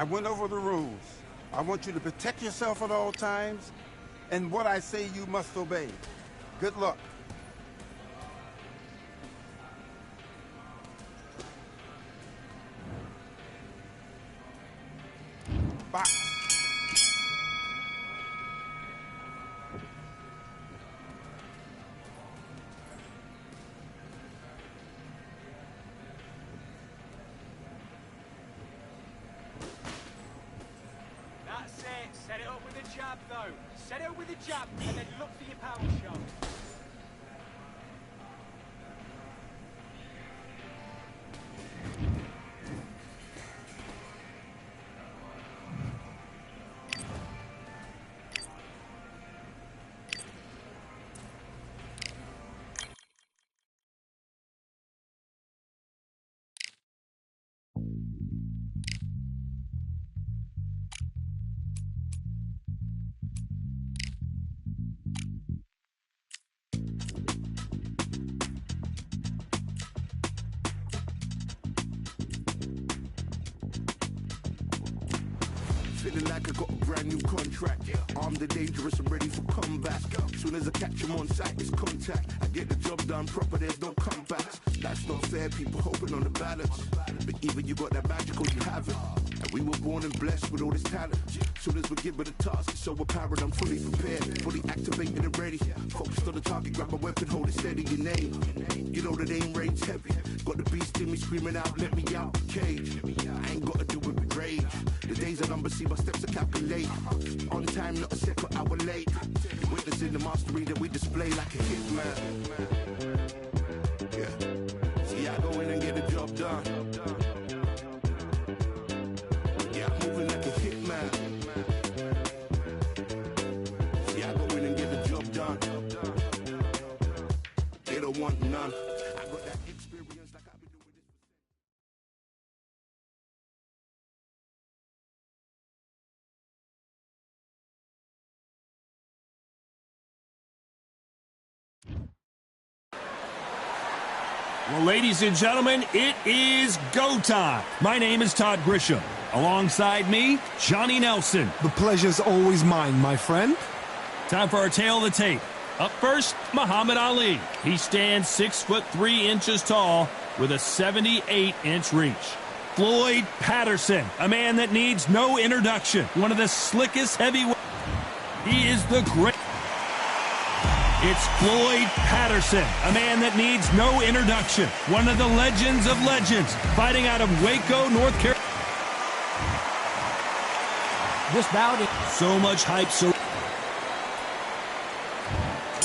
I went over the rules. I want you to protect yourself at all times, and what I say you must obey. Good luck. Box. That's it. Set it up with a jab, though. Set it up with a jab, and then look for your power shot. Feeling like I got a brand new contract. Armed and dangerous and ready for comeback. Soon as I catch him on sight, it's contact. I get the job done proper, there's no comebacks. Life's not fair, people hoping on the balance. But either you got that magic or you haven't. And we were born and blessed with all this talent. Soon as we're given a task, it's so apparent I'm fully prepared. Fully activated and ready. Focused on the target, grab my weapon, hold it steady, your name. You know that aim range heavy. Got the beast in me screaming out, let me out the cage. I ain't gotta do it with rage. The days are numbered, see my steps are calculate. On time, not a second hour late. Witnessing the mastery that we display like a hitman. Yeah. See, I go in and get the job done. Yeah, I'm moving like a hitman. See, I go in and get the job done. They don't want none. I got that experience like I've been doing this. Well, ladies and gentlemen, it is go time. My name is Todd Grisham. Alongside me, Johnny Nelson. The pleasure's always mine, my friend. Time for our tale of the tape. Up first, Muhammad Ali. He stands 6'3" tall with a 78-inch reach. Floyd Patterson, a man that needs no introduction. One of the slickest heavyweights. He is the great. It's Floyd Patterson, a man that needs no introduction. One of the legends of legends, fighting out of Waco, North Carolina. This bout is So much hype.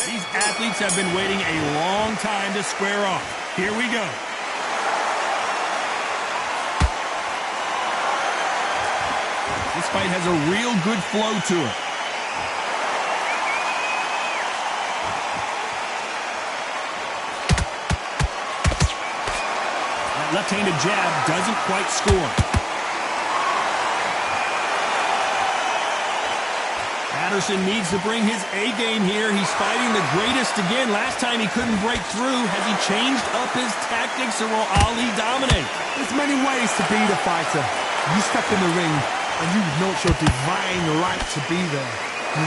These athletes have been waiting a long time to square off. Here we go. This fight has a real good flow to it. Left-handed jab doesn't quite score. Patterson needs to bring his A-game here. He's fighting the greatest again. Last time he couldn't break through. Has he changed up his tactics, or will Ali dominate? There's many ways to be the fighter. You step in the ring and you know it's your divine right to be there.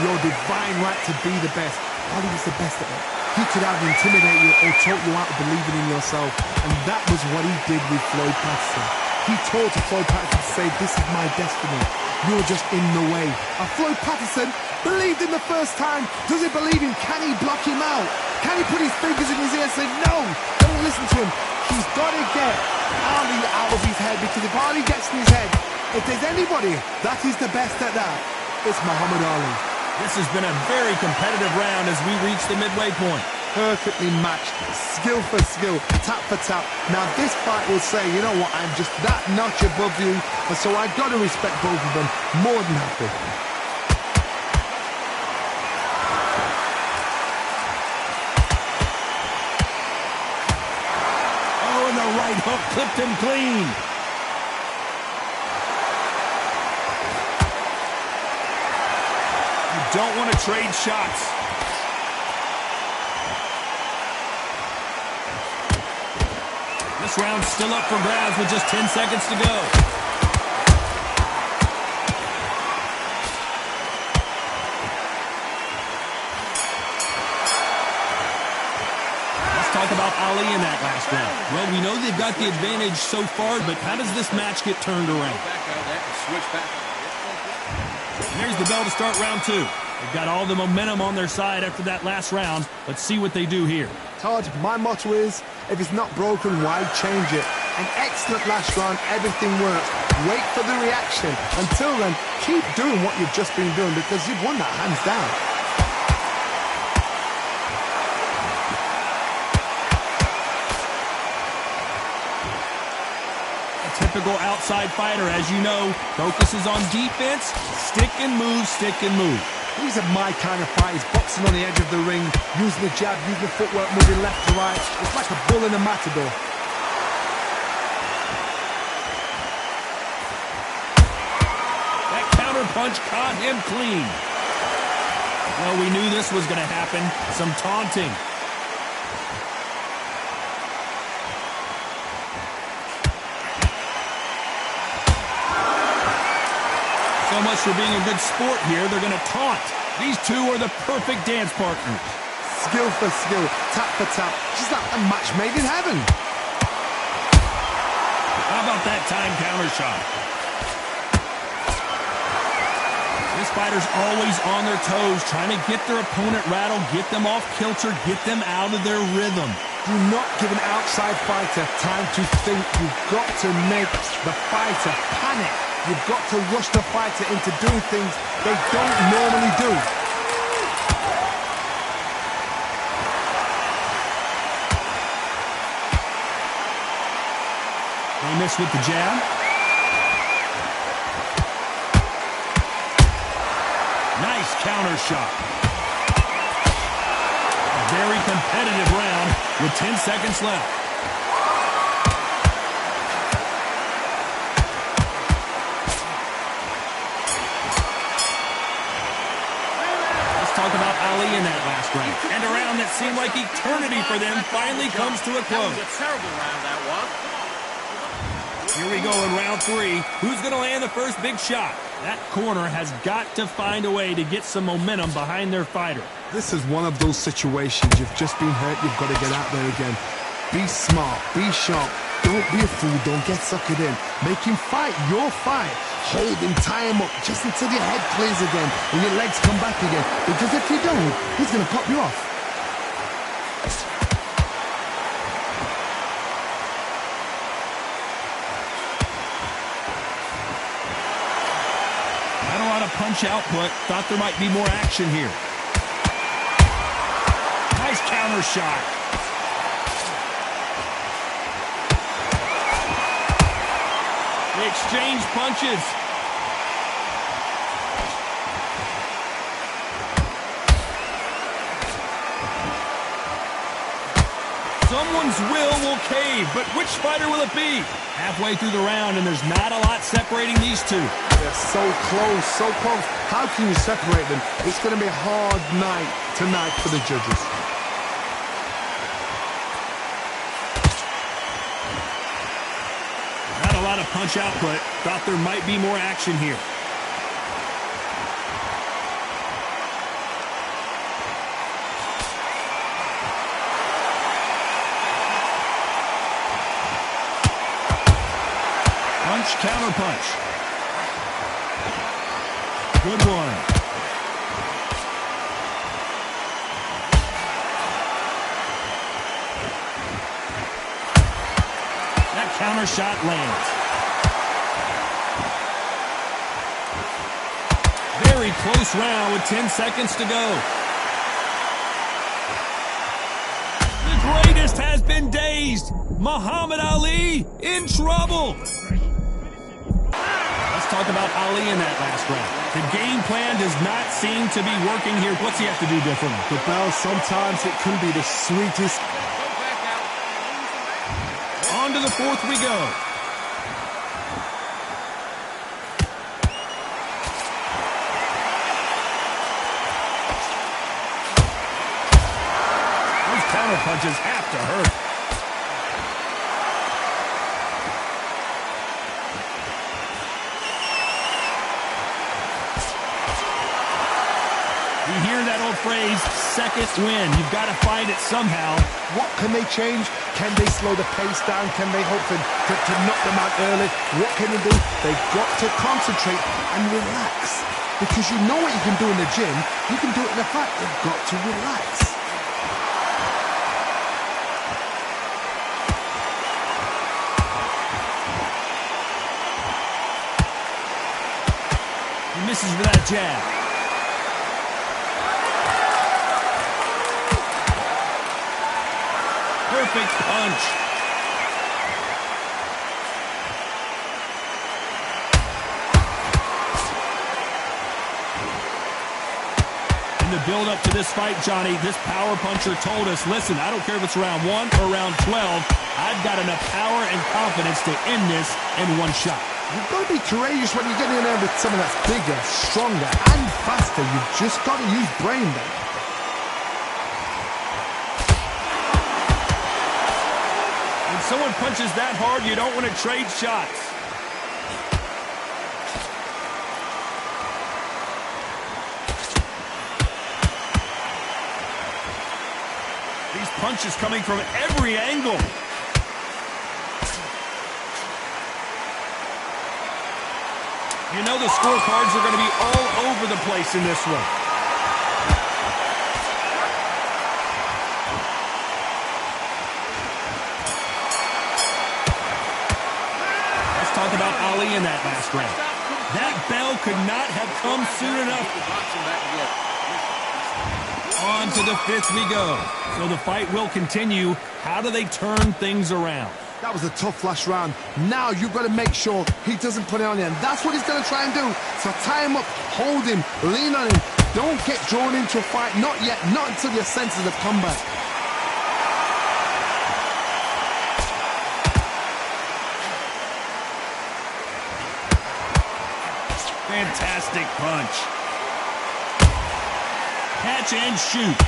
Your divine right to be the best. Ali was the best at it. He could either intimidate you or talk you out of believing in yourself. And that was what he did with Floyd Patterson. He told Floyd Patterson to say, this is my destiny. You're just in the way. And Floyd Patterson believed in the first time. Does he believe him? Can he block him out? Can he put his fingers in his ear and say, no, don't listen to him? He's got to get Ali out of his head, because if Ali gets in his head, if there's anybody that is the best at that, it's Muhammad Ali. This has been a very competitive round as we reach the midway point. Perfectly matched, skill for skill, tap for tap. Now this fight will say, you know what, I'm just that notch above you, and so I've got to respect both of them more than happy. Oh, and the right hook clipped him clean. Don't want to trade shots. This round's still up for grabs with just 10 seconds to go. Ali in that last round? Well, we know they've got the advantage so far, but how does this match get turned around? And there's the bell to start round 2. They've got all the momentum on their side after that last round. Let's see what they do here. Todd, my motto is, if it's not broken, why change it? An excellent last round, everything works. Wait for the reaction. Until then, keep doing what you've just been doing because you've won that hands down. Typical outside fighter, as you know, focuses on defense, stick and move, stick and move. These are my kind of fighters, boxing on the edge of the ring, using the jab, using the footwork, moving left to right. It's like a bull in a matador. That counter punch caught him clean. Well, we knew this was going to happen. Some taunting. So much for being a good sport here. They're going to taunt. These two are the perfect dance partners. Skill for skill, tap for tap. Just like a match made in heaven. How about that time counter shot? This fighter's always on their toes, trying to get their opponent rattled, get them off kilter, get them out of their rhythm. Do not give an outside fighter time to think. You've got to make the fighter panic. You've got to rush the fighter into doing things they don't normally do. They miss with the jab. Nice counter shot. A very competitive round with 10 seconds left. Talk about Ali in that last round. And a round that seemed like eternity for them finally comes to a close. That was a terrible round, that was. Here we go in round 3. Who's going to land the first big shot? That corner has got to find a way to get some momentum behind their fighter. This is one of those situations. You've just been hurt. You've got to get out there again. Be smart. Be sharp. Don't be a fool. Don't get suckered in. Make him fight your fight. Hold him, tie him up, just until your head clears again and your legs come back again. Because if you don't, he's going to pop you off. Not a lot of punch output. Thought there might be more action here. Nice counter shot. They exchange punches. Someone's will cave, but which fighter will it be? Halfway through the round, and there's not a lot separating these two. They're so close, so close. How can you separate them? It's going to be a hard night tonight for the judges. Not a lot of punch output. Thought there might be more action here. Punch, counter punch. Good one. That counter shot lands. Very close round with 10 seconds to go. The greatest has been dazed. Muhammad Ali in trouble. Let's talk about Ali in that last round. The game plan does not seem to be working here. What's he have to do differently? The bell, sometimes it can be the sweetest. On to the fourth we go. Those counter punches have to hurt. You hear that old phrase, second win. You've got to find it somehow. What can they change? Can they slow the pace down? Can they hope to knock them out early? What can they do? They've got to concentrate and relax. Because you know what you can do in the gym, you can do it in the fight. They've got to relax. He misses with that jab. Perfect punch. In the build-up to this fight, Johnny, this power puncher told us, listen, I don't care if it's round 1 or round 12, I've got enough power and confidence to end this in one shot. You've got to be courageous when you get in there with someone that's bigger, stronger, and faster. You've just got to use brain then. When someone punches that hard, you don't want to trade shots. These punches coming from every angle. You know the scorecards are going to be all over the place in this one. Let's talk about Ali in that last round. That bell could not have come soon enough. On to the 5th we go. So the fight will continue. How do they turn things around? That was a tough last round. Now you've got to make sure he doesn't put it on you. And that's what he's going to try and do. So tie him up, hold him, lean on him. Don't get drawn into a fight. Not yet. Not until your senses have come back. Fantastic punch. Catch and shoot.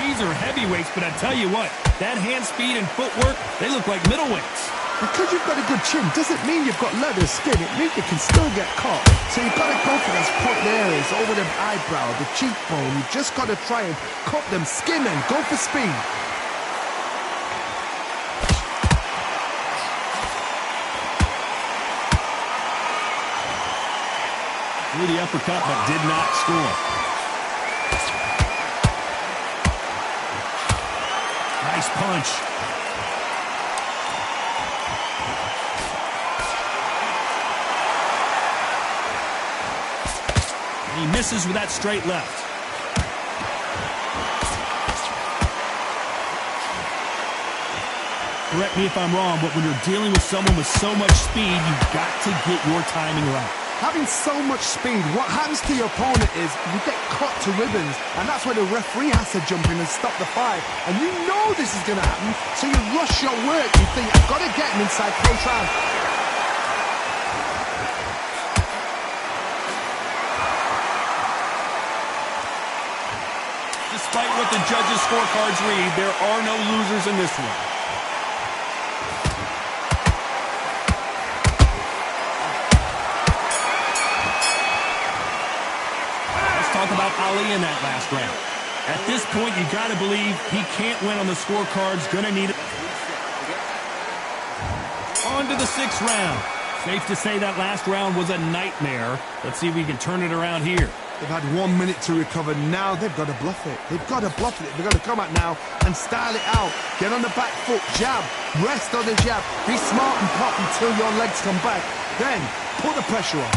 These are heavyweights, but I tell you what, that hand speed and footwork, they look like middleweights. Because you've got a good chin doesn't mean you've got leather skin. It means you can still get caught. So you've got to go for those important areas, over the eyebrow, the cheekbone. You've just got to try and cut them, skin them, go for speed. Threw the uppercut, but did not score. Nice punch. And he misses with that straight left. Correct me if I'm wrong, but when you're dealing with someone with so much speed, you've got to get your timing right. Having so much speed, what happens to your opponent is you get cut to ribbons, and that's where the referee has to jump in and stop the fight. And you know this is going to happen, so you rush your work. You think, I've got to get him inside close round. Despite what the judges' scorecards read, there are no losers in this one. Talk about Ali in that last round. At this point, you got to believe he can't win on the scorecards. Going to need it. On to the 6th round. Safe to say that last round was a nightmare. Let's see if we can turn it around here. They've had 1 minute to recover. Now they've got to bluff it. They've got to bluff it. They've got to come out now and style it out. Get on the back foot, jab, rest on the jab. Be smart and pop until your legs come back. Then put the pressure on.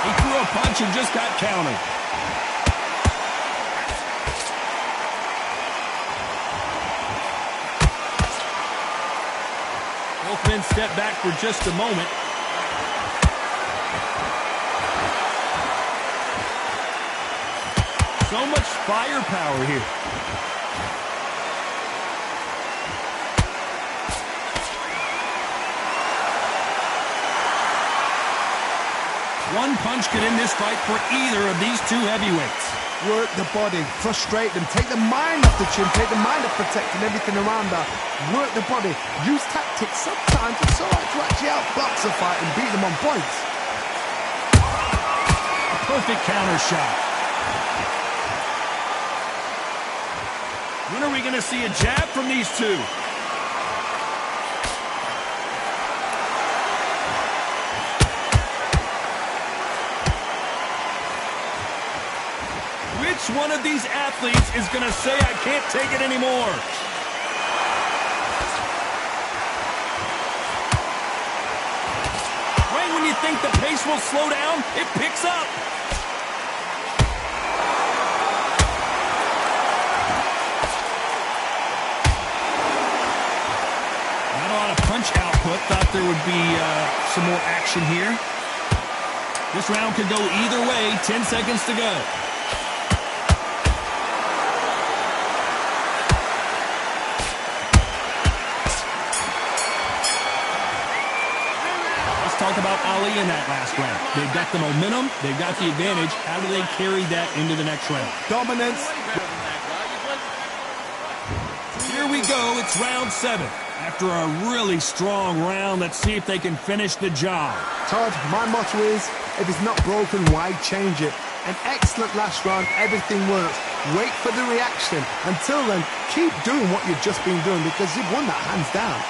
He threw a punch and just got countered. Both men step back for just a moment. So much firepower here. One punch could end this fight for either of these two heavyweights. Work the body, frustrate them, take the mind off the chin, take the mind off protecting everything around her. Work the body, use tactics. Sometimes it's all right to actually outbox a fight and beat them on points. A perfect counter shot. When are we going to see a jab from these two? Which one of these athletes is going to say, I can't take it anymore? Right when you think the pace will slow down, it picks up. Not a lot of punch output. Thought there would be some more action here. This round could go either way. 10 seconds to go. Talk about Ali in that last round. They've got the momentum, they've got the advantage. How do they carry that into the next round? Dominance. Here we go, it's round 7. After a really strong round, let's see if they can finish the job. Todd, my motto is, if it's not broken, why change it? An excellent last round, everything works. Wait for the reaction. Until then, keep doing what you've just been doing because you've won that hands down.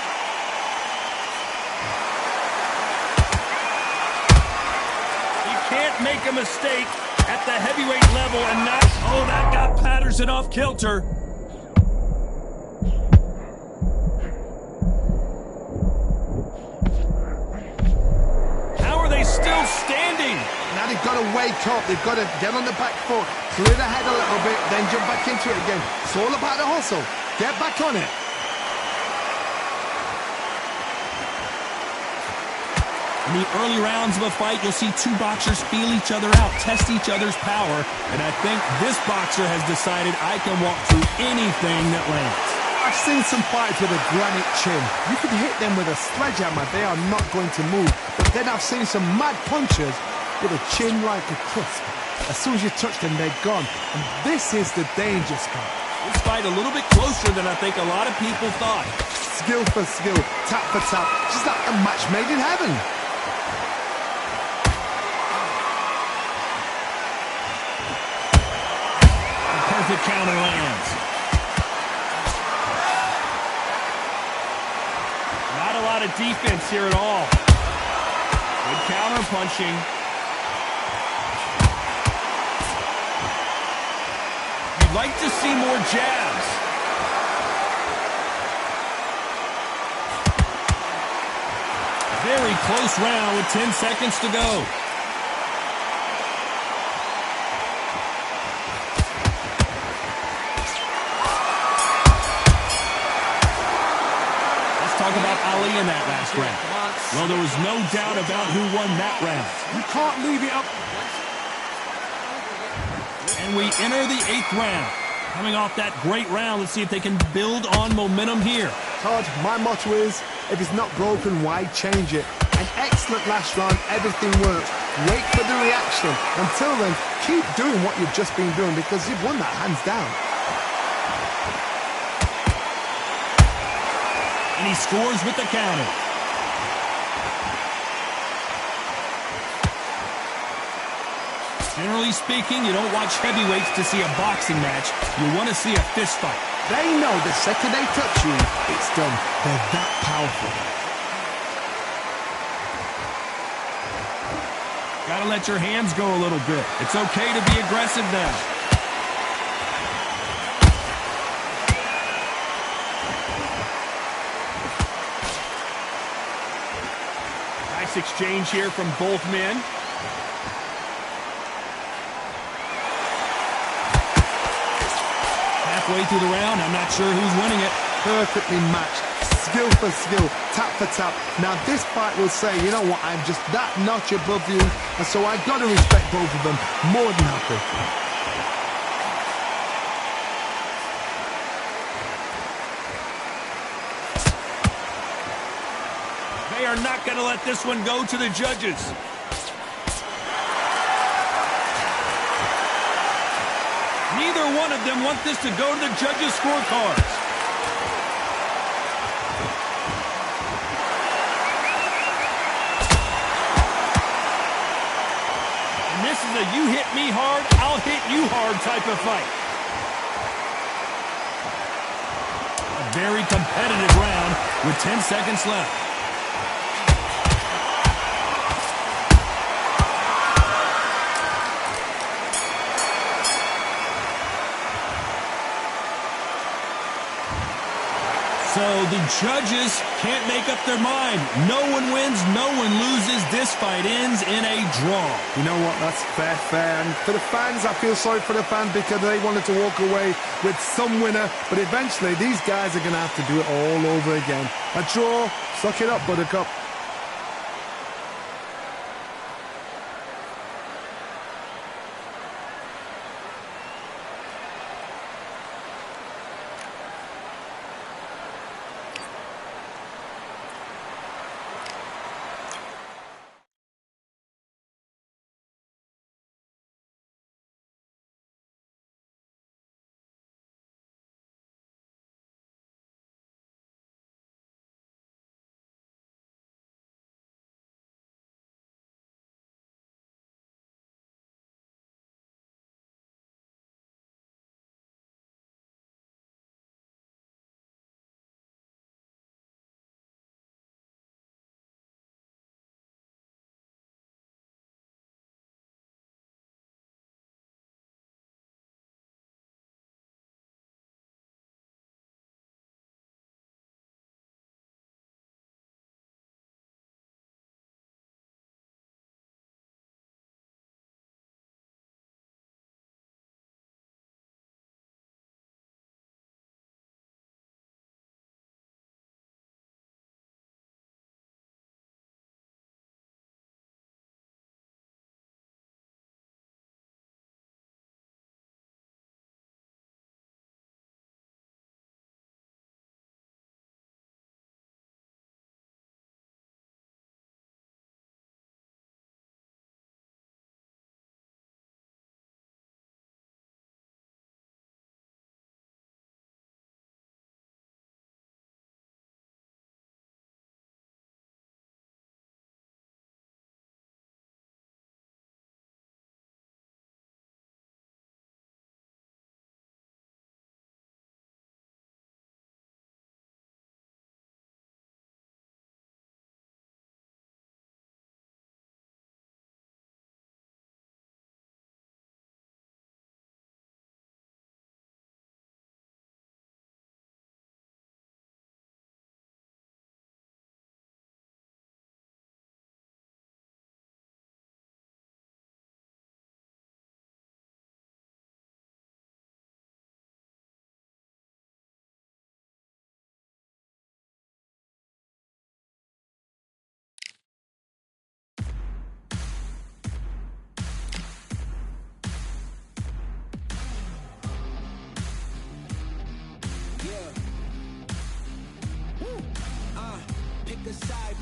Can't make a mistake at the heavyweight level and not... Oh, that got Patterson off kilter. How are they still standing? Now they've got to wake up. They've got to get on the back foot, clear the head a little bit, then jump back into it again. It's all about the hustle. Get back on it. In the early rounds of a fight, you'll see two boxers feel each other out, test each other's power, and I think this boxer has decided I can walk through anything that lands. I've seen some fights with a granite chin. You can hit them with a sledgehammer, they are not going to move. But then I've seen some mad punchers with a chin like a crisp. As soon as you touch them, they're gone. And this is the danger spot. This fight a little bit closer than I think a lot of people thought. Skill for skill, tap for tap, just like a match made in heaven. Perfect counter lands. Not a lot of defense here at all. Good counter punching. You'd like to see more jabs. Very close round with 10 seconds to go. Talk about Ali in that last round. Well, there was no doubt about who won that round. You can't leave it up. And we enter the 8th round. Coming off that great round, let's see if they can build on momentum here. Todd, my motto is, if it's not broken, why change it? An excellent last round, everything works. Wait for the reaction. Until then, keep doing what you've just been doing because you've won that hands down. And he scores with the counter. Generally speaking, you don't watch heavyweights to see a boxing match. You want to see a fist fight. They know the second they touch you, it's done. They're that powerful. Gotta let your hands go a little bit. It's okay to be aggressive now. Nice exchange here from both men. Halfway through the round, I'm not sure who's winning it. Perfectly matched. Skill for skill, tap for tap. Now this fight will say, you know what, I'm just that notch above you, and so I gotta respect both of them. More than happy. They are not going to let this one go to the judges. Neither one of them want this to go to the judges' scorecards. And this is a you hit me hard, I'll hit you hard type of fight. A very competitive round with 10 seconds left. So the judges can't make up their mind. No one wins, no one loses. This fight ends in a draw. You know what? That's fair. And for the fans, I feel sorry for the fans because they wanted to walk away with some winner. But eventually, these guys are going to have to do it all over again. A draw. Suck it up, Buttercup.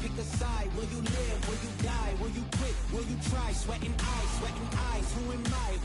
Pick a side. Will you live? Will you die? Will you quit? Will you try? Sweating eyes, who am I?